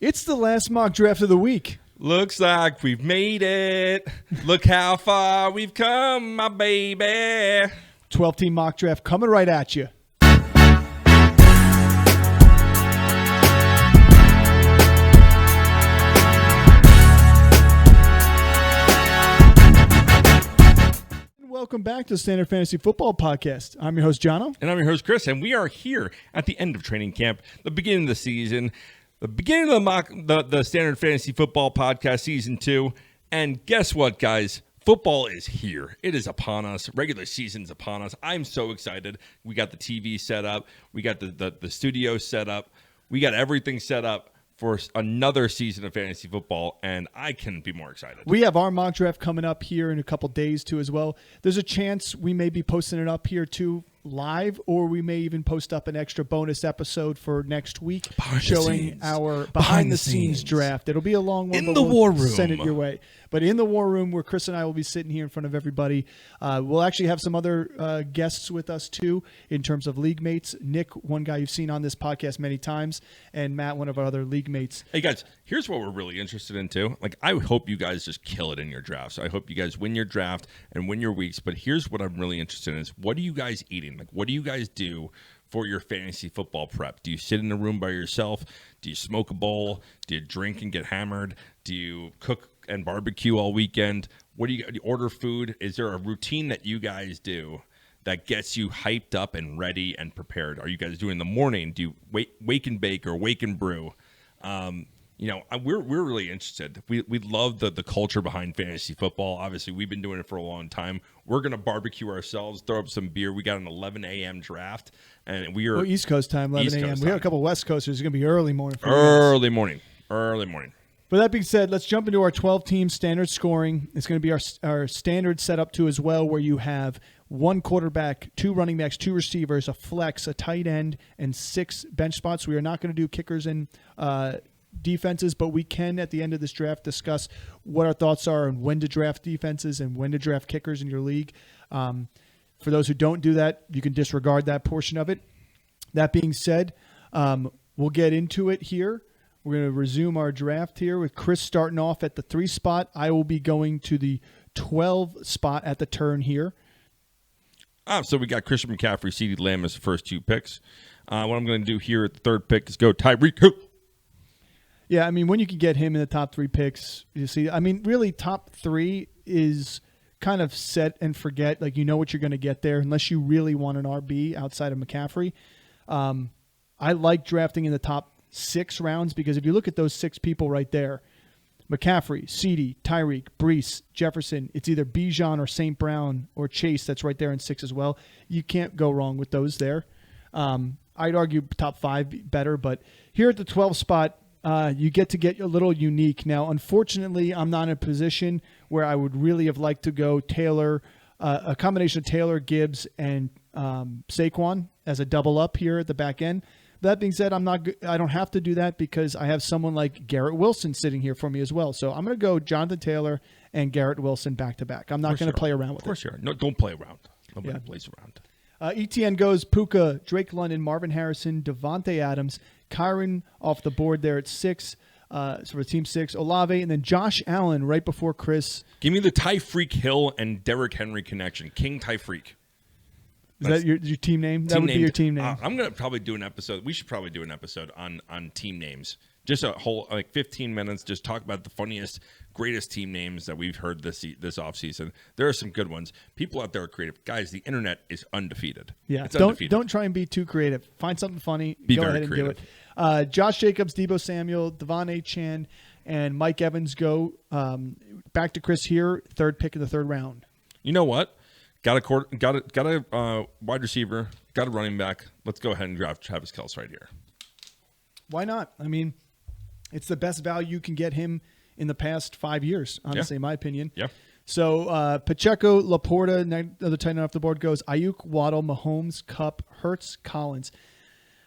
It's the last mock draft of the week. Looks like we've made it. Look how far we've come, my baby. 12-team mock draft coming right at you. Welcome back to the Standard Fantasy Football Podcast. I'm your host, Jono. And I'm your host, Chris. And we are here at the end of training camp, the beginning of the season, the beginning of the Standard Fantasy Football Podcast Season 2. And guess what, guys? Football is here. It is upon us. Regular season's upon us. I'm so excited. We got the TV set up. We got the studio set up. We got everything set up for another season of fantasy football, and I couldn't be more excited. We have our mock draft coming up here in a couple days, too, as well. There's a chance we may be posting it up here, too, live, or we may even post up an extra bonus episode for next week showing our behind-the-scenes draft. It'll be a long one, in the war room. Send it your way. But in the war room, where Chris and I will be sitting here in front of everybody, we'll actually have some other guests with us, too, in terms of league mates. Nick, one guy you've seen on this podcast many times, and Matt, one of our other league mates. Hey, guys, here's what we're really interested in, too. Like, I hope you guys just kill it in your drafts. I hope you guys win your draft and win your weeks. But here's what I'm really interested in is, what are you guys eating? Like, what do you guys do for your fantasy football prep? Do you sit in a room by yourself? Do you smoke a bowl? Do you drink and get hammered? Do you cook and barbecue all weekend? Do you order food? Is there a routine that you guys do that gets you hyped up and ready and prepared? Are you guys doing in the morning? Do you wake and bake or wake and brew? We're really interested. We love the culture behind fantasy football. Obviously, we've been doing it for a long time. We're going to barbecue ourselves, throw up some beer. We got an 11 a.m. draft, and we are East Coast time, 11 a.m. We got a couple West Coasters. It's going to be early morning. Early morning. But that being said, let's jump into our 12-team standard scoring. It's going to be our standard setup, too, as well, where you have one quarterback, two running backs, two receivers, a flex, a tight end, and 6 bench spots. We are not going to do kickers and defenses, but we can, at the end of this draft, discuss what our thoughts are on when to draft defenses and when to draft kickers in your league. For those who don't do that, you can disregard that portion of it. That being said, we'll get into it here. We're going to resume our draft here with Chris starting off at the 3 spot. I will be going to the 12 spot at the turn here. So we got Christian McCaffrey, CeeDee Lamb as the first 2 picks. What I'm going to do here at the 3rd pick is go Tyreek Hill. Yeah, I mean, when you can get him in the top 3 picks, you see, I mean, really top 3 is kind of set and forget. Like, you know what you're going to get there unless you really want an RB outside of McCaffrey. I like drafting in the top 6 rounds because if you look at those 6 people right there, McCaffrey, CeeDee, Tyreek, Brees, Jefferson, it's either Bijan or St. Brown or Chase that's right there in 6 as well. You can't go wrong with those there. I'd argue top 5 better, but here at the 12 spot, you get to get a little unique. Now, unfortunately, I'm not in a position where I would really have liked to go Taylor, a combination of Taylor, Gibbs, and Saquon as a double up here at the back end. That being said, I don't have to do that because I have someone like Garrett Wilson sitting here for me as well. So I'm going to go Jonathan Taylor and Garrett Wilson back to back. I'm not going to play around with it. Of course you are. No, don't play around. Nobody plays around. ETN goes Puka, Drake London, Marvin Harrison, Devontae Adams, Kyron off the board there at 6. So for team 6, Olave, and then Josh Allen right before Chris. Give me the Tyreek Hill and Derrick Henry connection. King Tyreek. Is that your team name? That would be your team name. I'm going to probably do an episode. We should probably do an episode on team names. Just a whole 15 minutes. Just talk about the funniest, greatest team names that we've heard this offseason. There are some good ones. People out there are creative. Guys, the internet is undefeated. Yeah, it's undefeated. Don't try and be too creative. Find something funny. Go ahead and creative. Do it. Josh Jacobs, Deebo Samuel, Devon A. Chan, and Mike Evans go back to Chris here. 3rd pick in the 3rd round. You know what? Got a wide receiver, got a running back. Let's go ahead and draft Travis Kelce right here. Why not? I mean, it's the best value you can get him in the past 5 years, honestly, in my opinion. Yeah. So Pacheco, Laporta, another tight end off the board goes Ayuk, Waddle, Mahomes, Kupp, Hurts, Collins.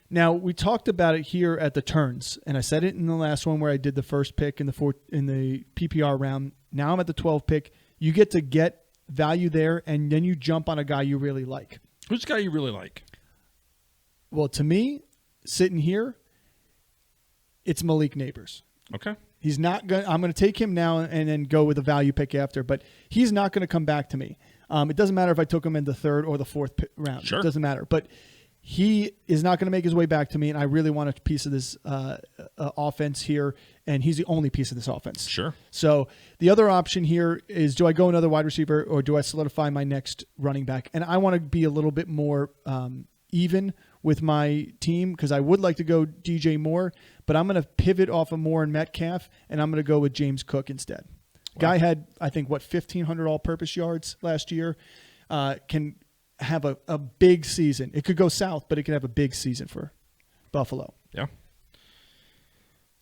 Now, we talked about it here at the turns, and I said it in the last one where I did the first pick in the PPR round. Now I'm at the 12th pick. You get to get value there, and then you jump on a guy you really like. Who's the guy you really like? Well, to me, sitting here, it's Malik Neighbors. Okay. He's not going. I'm going to take him now and then go with a value pick after, but he's not going to come back to me. It doesn't matter if I took him in the third or the fourth round. Sure. It doesn't matter. But he is not going to make his way back to me, and I really want a piece of this offense here, and he's the only piece of this offense. Sure. So the other option here is, do I go another wide receiver or do I solidify my next running back? And I want to be a little bit more even with my team because I would like to go DJ Moore, but I'm going to pivot off of Moore and Metcalf, and I'm going to go with James Cook instead. Guy had, I think, 1,500 all-purpose yards last year. Can have a big season. It could go south, but it could have a big season for Buffalo. Yeah.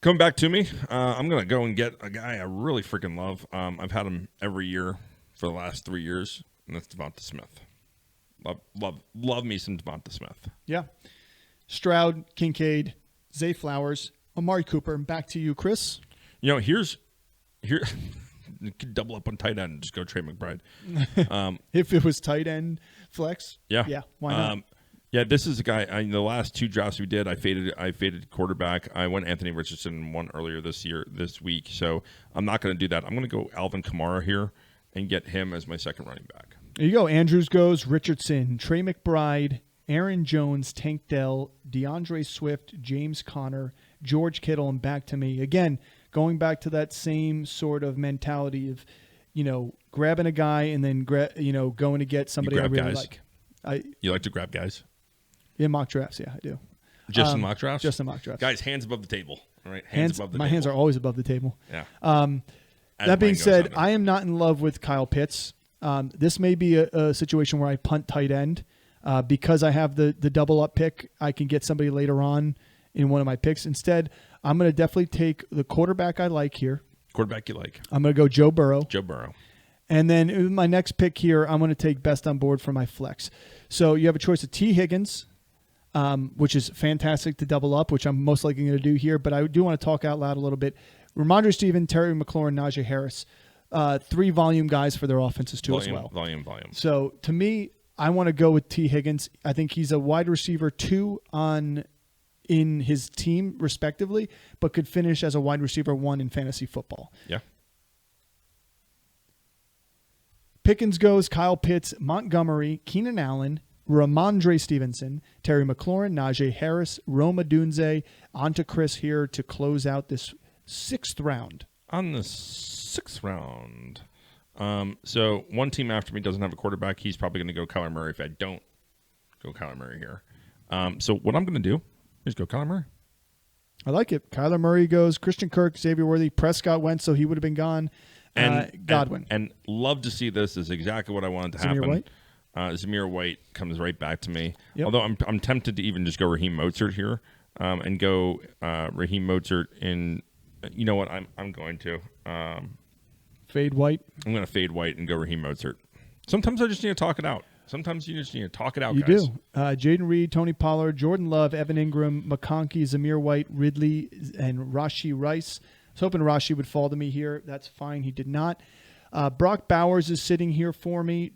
Coming back to me, I'm going to go and get a guy I really freaking love. I've had him every year for the last 3 years, and that's Devonta Smith. Love me some Devonta Smith. Yeah. Stroud, Kincaid, Zay Flowers, Amari Cooper, and back to you, Chris. You know, here. You could double up on tight end and just go Trey McBride. If it was tight end flex, yeah, why not? Yeah, this is a guy. In the last 2 drafts we did, I faded quarterback. I went Anthony Richardson one earlier this week. So I'm not going to do that. I'm going to go Alvin Kamara here and get him as my second running back. There you go. Andrews goes Richardson, Trey McBride, Aaron Jones, Tank Dell, DeAndre Swift, James Conner, George Kittle, and back to me again. Going back to that same sort of mentality of, grabbing a guy and then going to get somebody I really guys. like. You like to grab guys? In mock drafts, yeah, I do. Just in mock drafts? Just in mock drafts. Guys, hands above the table. All right, hands above the my table. hands are always above the table. Yeah. That being said, I am not in love with Kyle Pitts. This may be a situation where I punt tight end because I have the double up pick. I can get somebody later on in one of my picks. Instead, I'm going to definitely take the quarterback I like here. Quarterback you like? I'm going to go Joe Burrow. Joe Burrow. And then in my next pick here, I'm going to take best on board for my flex. So you have a choice of T. Higgins, which is fantastic to double up, which I'm most likely going to do here. But I do want to talk out loud a little bit. Ramondre Stevenson, Terry McLaurin, Najee Harris, 3 volume guys for their offenses too as well. Volume. So to me, I want to go with T. Higgins. I think he's a wide receiver 2 in his team, respectively, but could finish as a wide receiver 1 in fantasy football. Yeah. Pickens goes Kyle Pitts, Montgomery, Keenan Allen, Ramondre Stevenson, Terry McLaurin, Najee Harris, Roma Dunze, onto Chris here to close out this 6th round. On the 6th round. So one team after me doesn't have a quarterback. He's probably going to go Kyler Murray if I don't go Kyler Murray here. So what I'm going to do is go Kyler Murray. I like it. Kyler Murray goes Christian Kirk, Xavier Worthy, Prescott went, so he would have been gone. Godwin. And love to see this. This is exactly what I wanted to happen. White? Zamir White comes right back to me. Yep. Although I'm tempted to even just go Raheem Mostert here and go Raheem Mostert in. You know what? I'm going to fade White. I'm going to fade White and go Raheem Mostert. Sometimes I just need to talk it out. Sometimes you just need to talk it out, you guys. You do. Jaden Reed, Tony Pollard, Jordan Love, Evan Ingram, McConkey, Zamir White, Ridley, and Rashee Rice. I was hoping Rashee would fall to me here. That's fine. He did not. Brock Bowers is sitting here for me.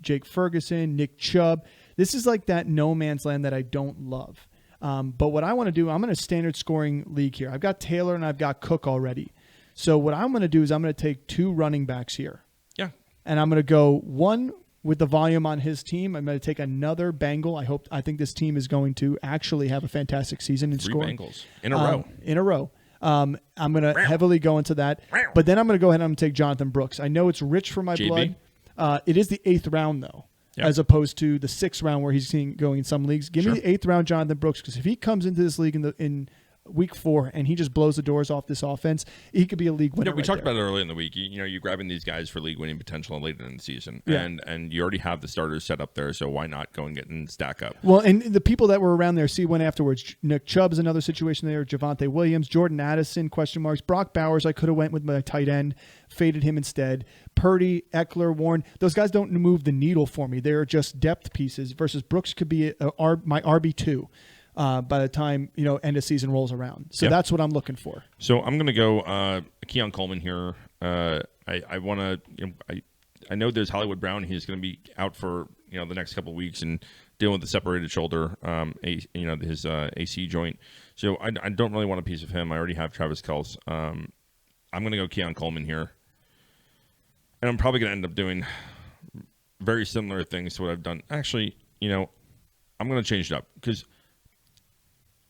Jake Ferguson, Nick Chubb. This is like that no man's land that I don't love. But what I want to do, I'm in a standard scoring league here. I've got Taylor and I've got Cook already. So what I'm going to do is I'm going to take 2 running backs here. Yeah. And I'm going to go one with the volume on his team. I'm going to take another Bengal. I think this team is going to actually have a fantastic season in 3 scoring. Bengals in a row. In a row. I'm going to heavily go into that. But then I'm going to go ahead and I'm going to take Jonathan Brooks. I know it's rich for my JB? blood. It is the 8th round, though, as opposed to the 6th round where he's going in some leagues. Give me the 8th round Jonathan Brooks, because if he comes into this league in week 4 and he just blows the doors off this offense, he could be a league winner. We talked about it early in the week. You're grabbing these guys for league winning potential later in the season, and you already have the starters set up there. So why not go and get and stack up? Well, and the people that were around there went afterwards. Nick Chubb is another situation there. Javonte Williams, Jordan Addison, question marks. Brock Bowers, I could have went with my tight end, faded him instead. Purdy, Eckler, Warren, those guys don't move the needle for me. They're just depth pieces. Versus Brooks could be my RB2. By the time end of season rolls around, so that's what I'm looking for. So I'm going to go Keon Coleman here. I want to. I know there's Hollywood Brown. He's going to be out for the next couple of weeks, and dealing with the separated shoulder, his AC joint. So I don't really want a piece of him. I already have Travis Kelce. I'm going to go Keon Coleman here. And I'm probably going to end up doing very similar things to what I've done. Actually, I'm going to change it up because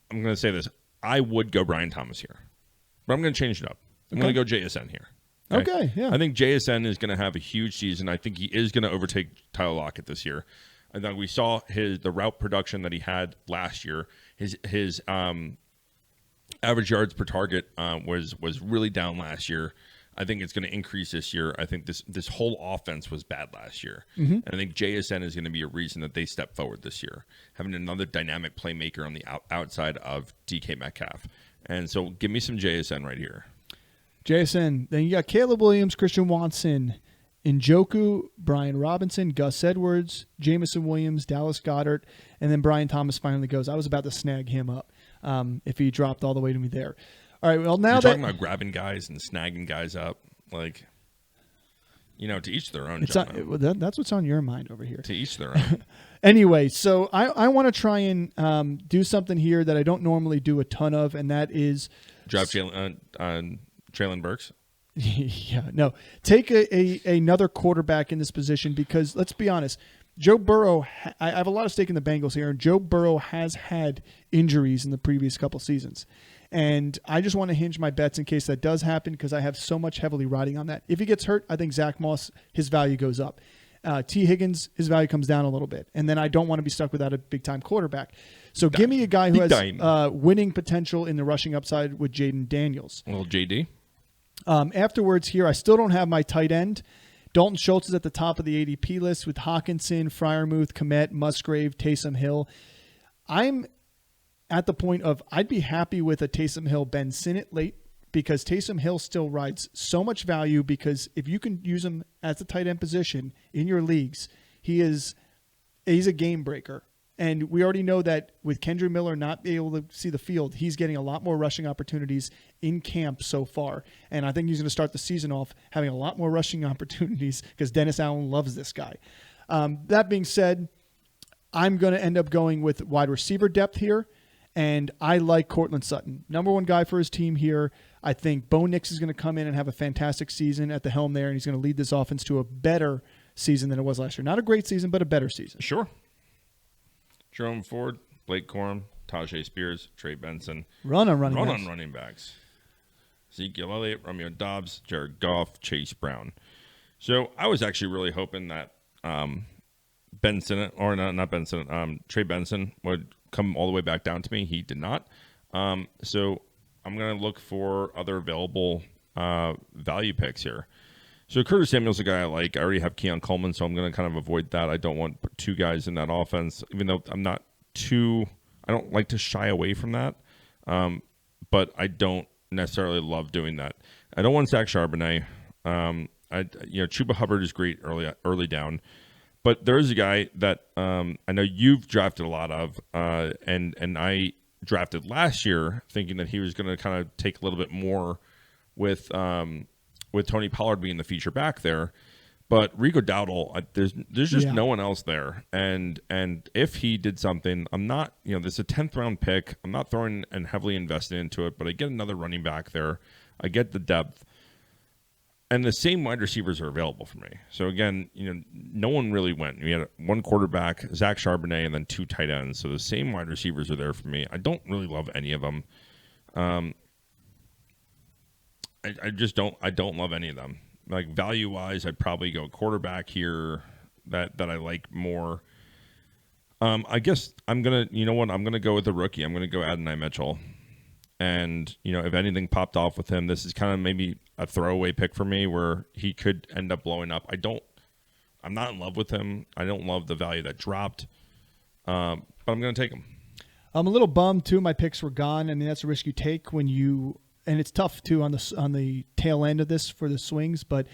I'm going to say this. I would go Brian Thomas here, but I'm going to change it up. I'm going to go JSN here. Okay, yeah. I think JSN is going to have a huge season. I think he is going to overtake Tyler Lockett this year. I think we saw the route production that he had last year. His average yards per target was really down last year. I think it's going to increase this year. I think this whole offense was bad last year. Mm-hmm. And I think JSN is going to be a reason that they step forward this year, having another dynamic playmaker on the outside of DK Metcalf. And so give me some JSN right here. JSN. Then you got Caleb Williams, Christian Watson, Njoku, Brian Robinson, Gus Edwards, Jamison Williams, Dallas Goedert, and then Brian Thomas finally goes. I was about to snag him up if he dropped all the way to me there. All right, well, now you're talking about grabbing guys and snagging guys up, to each their own. That's what's on your mind over here. To each their own. Anyway, so I want to try and do something here that I don't normally do a ton of, and that is drop Traylon Burks. Yeah, no. Take another quarterback in this position because let's be honest, Joe Burrow. I have a lot of stake in the Bengals here, and Joe Burrow has had injuries in the previous couple seasons. And I just want to hinge my bets in case that does happen because I have so much heavily riding on that. If he gets hurt, I think Zach Moss, his value goes up. T. Higgins, his value comes down a little bit. And then I don't want to be stuck without a big-time quarterback. So give me a guy who has winning potential in the rushing upside with Jaden Daniels. Well, JD. Afterwards here, I still don't have my tight end. Dalton Schultz is at the top of the ADP list with Hawkinson, Freiermuth, Kmet, Musgrave, Taysom Hill. I'm at the point of I'd be happy with a Taysom Hill Ben Sinnott late because Taysom Hill still rides so much value because if you can use him as a tight end position in your leagues, he's a game breaker. And we already know that with Kendra Miller not being able to see the field, he's getting a lot more rushing opportunities in camp so far. And I think he's going to start the season off having a lot more rushing opportunities because Dennis Allen loves this guy. That being said, I'm going to end up going with wide receiver depth here. And I like Cortland Sutton. Number one guy for his team here. I think Bo Nix is going to come in and have a fantastic season at the helm there, and he's going to lead this offense to a better season than it was last year. Not a great season, but a better season. Sure. Jerome Ford, Blake Corum, Tajay Spears, Trey Benson. Run on running backs. Ezekiel Elliott, Romeo Doubs, Jared Goff, Chase Brown. So I was actually really hoping that Trey Benson would come all the way back down to me. He did not. So I'm going to look for other available value picks here. So Curtis Samuel's a guy I like. I already have Keon Coleman, so I'm going to kind of avoid that. I don't want two guys in that offense, even though I don't like to shy away from that. But I don't necessarily love doing that. I don't want Zach Charbonnet. Chuba Hubbard is great early down. But there is a guy that I know you've drafted a lot of, and I drafted last year thinking that he was going to kind of take a little bit more with Tony Pollard being the feature back there. But Rico Dowdle, there's just no one else there. And if he did something, I'm not, this is a 10th round pick. I'm not throwing and heavily invested into it, but I get another running back there. I get the depth. And the same wide receivers are available for me. So, again, no one really went. We had one quarterback, Zach Charbonnet, and then two tight ends. So the same wide receivers are there for me. I don't really love any of them. I just don't. I don't love any of them. Like, value-wise, I'd probably go quarterback here that I like more. I guess I'm going to, I'm going to go with the rookie. I'm going to go Adonai Mitchell. And, if anything popped off with him, this is kind of maybe a throwaway pick for me where he could end up blowing up. I'm not in love with him. I don't love the value that dropped, but I'm going to take him. I'm a little bummed, too. My picks were gone. I mean, that's a risk you take when and it's tough, too, on the tail end of this for the swings, but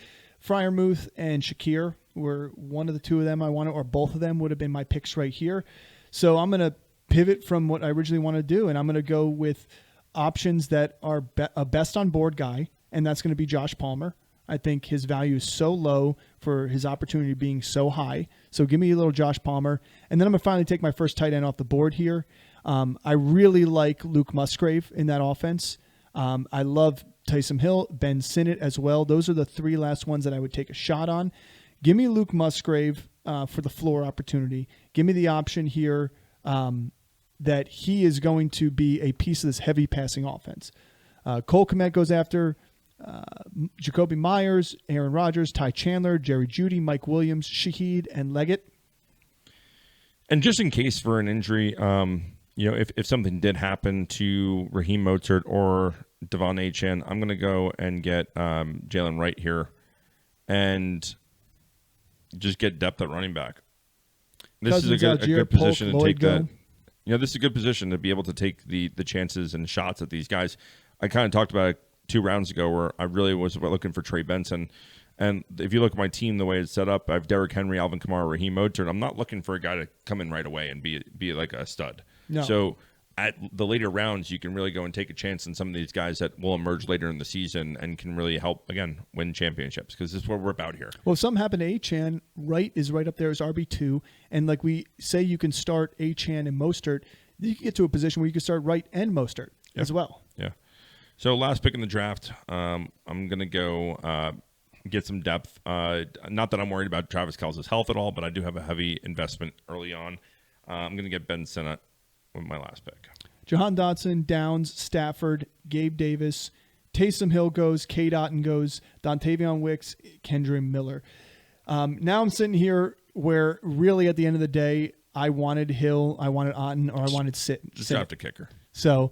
Freiermuth and Shakir were one of the two of them I wanted, or both of them would have been my picks right here. So I'm going to pivot from what I originally want to do, and I'm going to go with options that are a best on board guy, and that's going to be Josh Palmer. I think his value is so low for his opportunity being so high. So give me a little Josh Palmer. And then I'm going to finally take my first tight end off the board here. I really like Luke Musgrave in that offense. I love Taysom Hill, Ben Sinnott as well. Those are the three last ones that I would take a shot on. Give me Luke Musgrave for the floor opportunity. Give me the option here that he is going to be a piece of this heavy passing offense. Cole Kmet goes after Jacoby Myers, Aaron Rodgers, Ty Chandler, Jerry Jeudy, Mike Williams, Shaheed, and Leggett. And just in case for an injury, if something did happen to Raheem Mostert or Devon Achane, I'm going to go and get Jalen Wright here and just get depth at running back. This is a good position to take that. This is a good position to be able to take the chances and shots at these guys. I kind of talked about it 2 rounds ago where I really was looking for Trey Benson. And if you look at my team, the way it's set up, I have Derrick Henry, Alvin Kamara, Raheem Mostert. I'm not looking for a guy to come in right away and be like a stud. No. So at the later rounds, you can really go and take a chance on some of these guys that will emerge later in the season and can really help, again, win championships, because this is what we're about here. Well, if something happened to Achane, Wright is right up there as RB2. And like we say, you can start Achane and Mostert. You can get to a position where you can start Wright and Mostert as well. Yeah. So last pick in the draft, I'm going to go get some depth. Not that I'm worried about Travis Kelce's health at all, but I do have a heavy investment early on. I'm going to get Ben Sinnott with my last pick. Jahan Dotson, Downs, Stafford, Gabe Davis, Taysom Hill goes, K. Dotton goes, Dontavion Wicks, Kendra Miller. Now I'm sitting here where really at the end of the day, I wanted Hill, I wanted Otten, or I wanted Sit. Just draft a kicker. So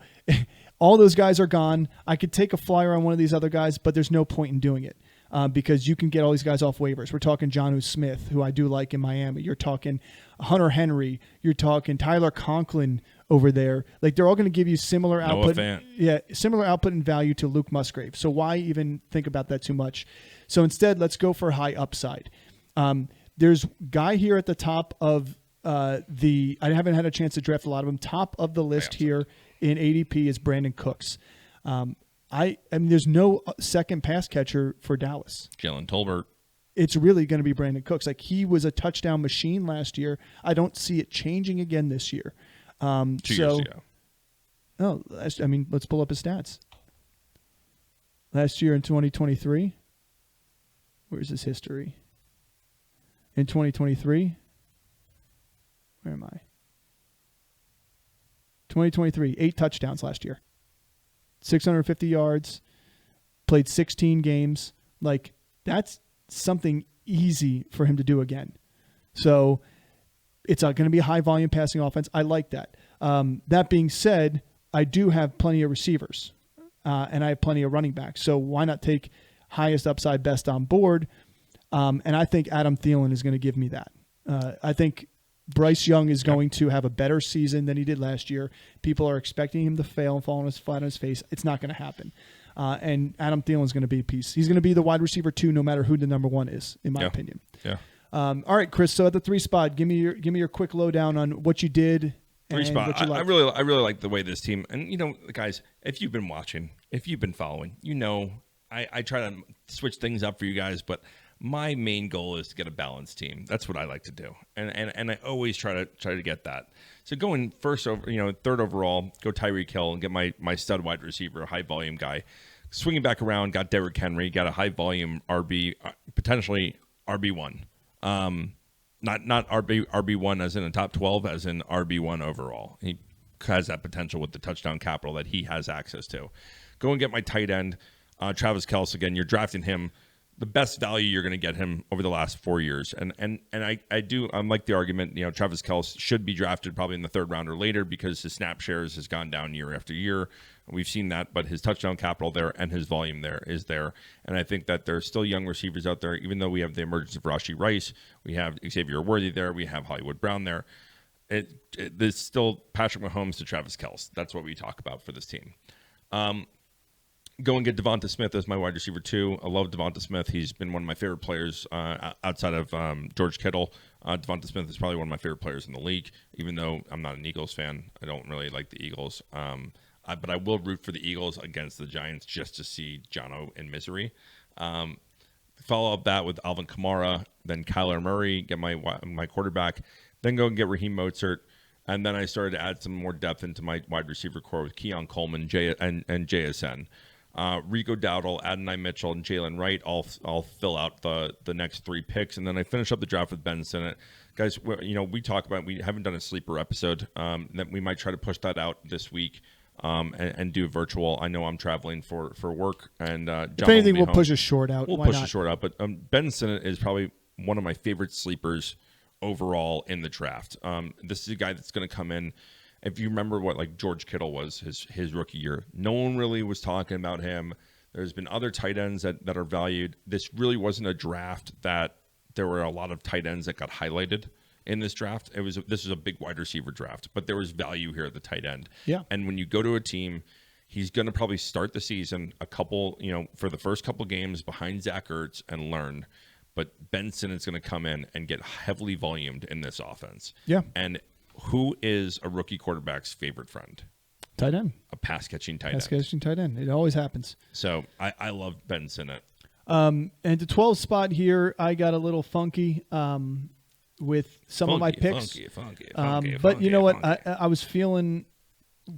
all those guys are gone. I could take a flyer on one of these other guys, but there's no point in doing it because you can get all these guys off waivers. We're talking Jonnu Smith, who I do like in Miami. You're talking Hunter Henry. You're talking Tyler Conklin over there. Like they're all going to give you similar output. Similar output and value to Luke Musgrave. So why even think about that too much? So instead, let's go for high upside. There's guy here at the top of I haven't had a chance to draft a lot of them. Top of the list here in ADP is Brandon Cooks. I mean, there's no second pass catcher for Dallas. Jalen Tolbert. It's really going to be Brandon Cooks. Like he was a touchdown machine last year. I don't see it changing again this year. 2 years ago. Oh, I mean, let's pull up his stats. Last year in 2023, where's his history? In 2023, where am I? 2023, 8 touchdowns last year. 650 yards, played 16 games. Like, that's something easy for him to do again. So it's going to be a high-volume passing offense. I like that. That being said, I do have plenty of receivers, and I have plenty of running backs. So why not take highest upside, best on board? And I think Adam Thielen is going to give me that. I think Bryce Young is going to have a better season than he did last year. People are expecting him to fail and fall on flat on his face. It's not going to happen. And Adam Thielen is going to be a piece. He's going to be the wide receiver 2 no matter who the number 1 is, in my opinion. Yeah. All right, Chris. So at the 3 spot, give me your quick lowdown on what you did. 3 spot. What you liked. I really like the way this team. And guys, if you've been watching, if you've been following, I try to switch things up for you guys, but my main goal is to get a balanced team. That's what I like to do, and I always try to get that. So going first over, third overall, go Tyreek Hill and get my stud wide receiver, a high volume guy. Swinging back around, got Derrick Henry, got a high volume RB, potentially RB1. Not RB1 as in a top 12, as in RB1 overall. He has that potential with the touchdown capital that he has access to. Go and get my tight end, Travis Kelce. Again, you're drafting him. The best value you're going to get him over the last 4 years. And I'm like the argument, Travis Kelce should be drafted probably in the 3rd round or later because his snap shares has gone down year after year. We've seen that, but his touchdown capital there and his volume there is there. And I think that there's still young receivers out there, even though we have the emergence of Rashee Rice, we have Xavier Worthy there, we have Hollywood Brown there. There's still Patrick Mahomes to Travis Kelce. That's what we talk about for this team. Go and get Devonta Smith as my wide receiver 2. I love Devonta Smith. He's been one of my favorite players outside of George Kittle. Devonta Smith is probably one of my favorite players in the league, even though I'm not an Eagles fan. I don't really like the Eagles. But I will root for the Eagles against the Giants just to see Jono in misery. follow up that with Alvin Kamara, then Kyler Murray, get my quarterback, then go and get Raheem Mostert. And then I started to add some more depth into my wide receiver core with Keon Coleman and JSN. Rico Dowdle, Adonai Mitchell, and Jalen Wright. I'll fill out the next 3 picks, and then I finish up the draft with Ben Sinnott. Guys, we talk about, we haven't done a sleeper episode. That we might try to push that out this week and do virtual. I know I'm traveling for work, and John, if anything, we'll home. push a short out. We'll Why push not? a short out, but Ben Sinnott is probably one of my favorite sleepers overall in the draft. This is a guy that's going to come in. If you remember what like George Kittle was his rookie year, no one really was talking about him. There's been other tight ends that are valued. This really wasn't a draft that there were a lot of tight ends that got highlighted in this draft. This was a big wide receiver draft, but there was value here at the tight end. Yeah. And when you go to a team, he's going to probably start the season for the first couple games behind Zach Ertz and learn. But Ben Sinnott's going to come in and get heavily volumed in this offense. Yeah. And who is a rookie quarterback's favorite friend? Tight end. A pass-catching tight end. Pass-catching tight end. It always happens. So I love Ben Sinnott. And the 12th spot here, I got a little funky with some of my picks. But you know what? I was feeling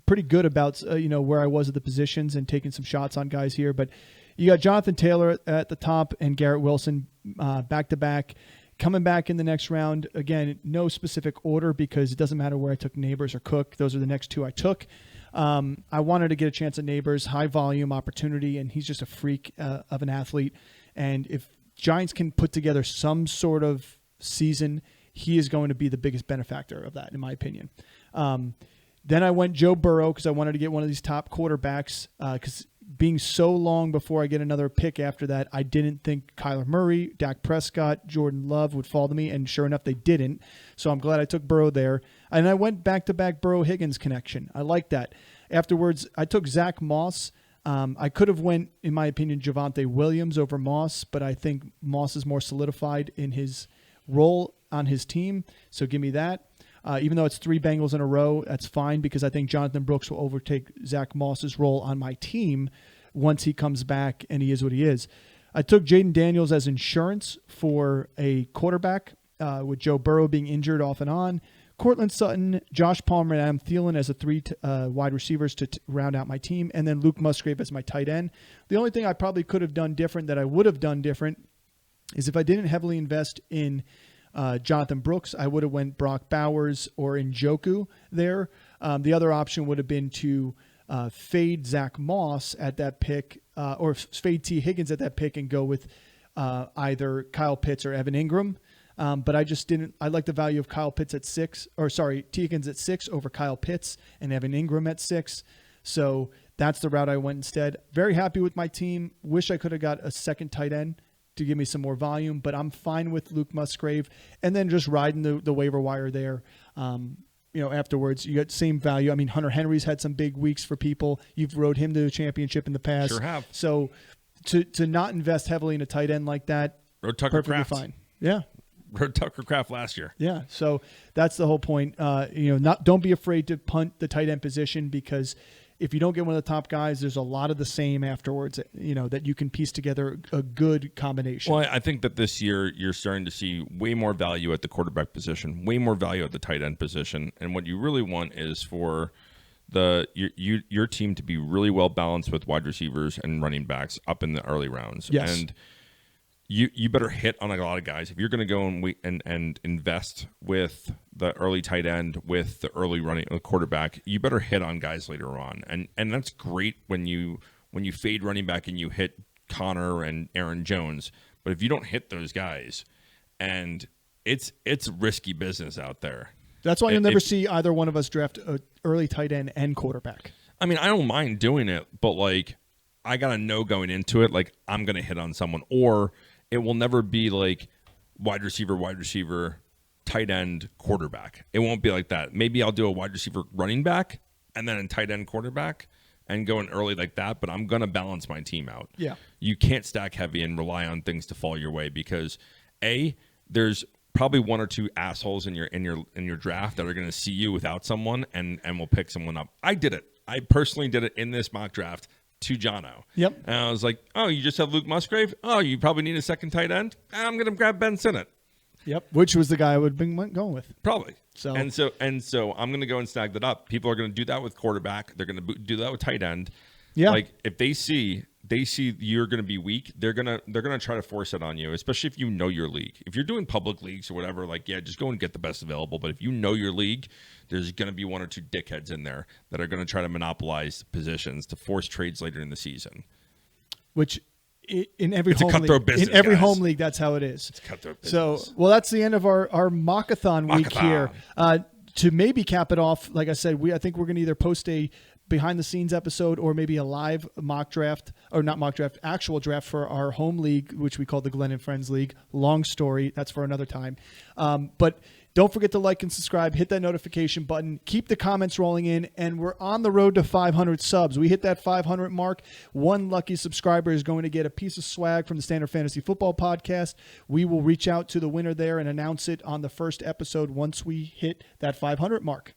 pretty good about where I was at the positions and taking some shots on guys here. But you got Jonathan Taylor at the top and Garrett Wilson back-to-back. Coming back in the next round, again, no specific order because it doesn't matter where I took Neighbors or Cook. Those are the next 2 I took. I wanted to get a chance at Neighbors, high volume opportunity, and he's just a freak of an athlete. And if Giants can put together some sort of season, he is going to be the biggest benefactor of that, in my opinion. Then I went Joe Burrow because I wanted to get one of these top quarterbacks because being so long before I get another pick after that, I didn't think Kyler Murray, Dak Prescott, Jordan Love would fall to me, and sure enough, they didn't. So I'm glad I took Burrow there. And I went back-to-back Burrow-Higgins connection. I like that. Afterwards, I took Zach Moss. I could have went, in my opinion, Javonte Williams over Moss, but I think Moss is more solidified in his role on his team, so give me that. Even though it's 3 Bengals in a row, that's fine because I think Jonathan Brooks will overtake Zach Moss's role on my team once he comes back and he is what he is. I took Jaden Daniels as insurance for a quarterback with Joe Burrow being injured off and on. Cortland Sutton, Josh Palmer, and Adam Thielen as the 3 wide receivers to round out my team, and then Luke Musgrave as my tight end. The only thing I probably could have done different that I would have done different is if I didn't heavily invest in Jonathan Brooks, I would have went Brock Bowers or Njoku there. The other option would have been to fade Zach Moss at that pick or fade T. Higgins at that pick and go with either Kyle Pitts or Evan Ingram. But I just didn't. I like the value of Kyle Pitts at 6, T. Higgins at 6 over Kyle Pitts and Evan Ingram at 6. So that's the route I went instead. Very happy with my team. Wish I could have got a second tight end to give me some more volume, but I'm fine with Luke Musgrave and then just riding the waiver wire there. Afterwards, you got same value. I mean, Hunter Henry's had some big weeks for people. You've rode him to the championship in the past. Sure have. So to not invest heavily in a tight end like that, Rode Tucker perfectly Kraft. fine. Yeah. Rode Tucker Kraft last year. Yeah. So that's the whole point. Don't be afraid to punt the tight end position because if you don't get one of the top guys, there's a lot of the same afterwards, that you can piece together a good combination. Well, I think that this year you're starting to see way more value at the quarterback position, way more value at the tight end position. And what you really want is for your team to be really well balanced with wide receivers and running backs up in the early rounds. Yes. And you better hit on a lot of guys. If you're going to go and invest with the early tight end, with the early running quarterback, you better hit on guys later on. And that's great when you fade running back and you hit Connor and Aaron Jones. But if you don't hit those guys, and it's risky business out there. That's why you'll never see either one of us draft an early tight end and quarterback. I mean, I don't mind doing it, but I got to know going into it, I'm going to hit on someone, or it will never be wide receiver, tight end, quarterback. It won't be like that. Maybe I'll do a wide receiver running back and then a tight end quarterback and go in early like that, but I'm going to balance my team out. Yeah. You can't stack heavy and rely on things to fall your way because there's probably 1 or 2 assholes in your draft that are going to see you without someone and will pick someone up. I did it. I personally did it in this mock draft to Jono. Yep. And I was like, oh, you just have Luke Musgrave? Oh, you probably need a second tight end? I'm going to grab Ben Sinnott. Yep. Which was the guy I would have been going with. Probably. So and so I'm going to go and snag that up. People are going to do that with quarterback. They're going to do that with tight end. Yeah. Like if they see you're going to be weak, they're going to try to force it on you, especially if you know your league. If you're doing public leagues or whatever, like yeah, just go and get the best available, but if you know your league, there's going to be one or two dickheads in there that are going to try to monopolize positions to force trades later in the season. Which in every it's home a cutthroat league, business, in every guys. home league, that's how it is. It's cutthroat business. So, well, that's the end of our Mock-A-Thon week here. To maybe cap it off, like I said, I think we're going to either post a behind the scenes episode or maybe a live mock draft, or not mock draft, actual draft for our home league, which we call the Glenn and Friends League. Long story. That's for another time. But don't forget to like and subscribe, hit that notification button, keep the comments rolling in, and we're on the road to 500 subs. We hit that 500 mark. One lucky subscriber is going to get a piece of swag from the Standard Fantasy Football Podcast. We will reach out to the winner there and announce it on the first episode once we hit that 500 mark.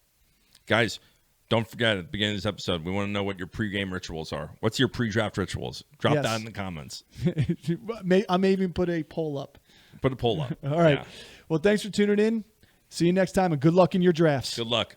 Guys, don't forget at the beginning of this episode, we want to know what your pregame rituals are. What's your pre-draft rituals? Drop that in the comments. I may even put a poll up. Put a poll up. All right. Yeah. Well, thanks for tuning in. See you next time, and good luck in your drafts. Good luck.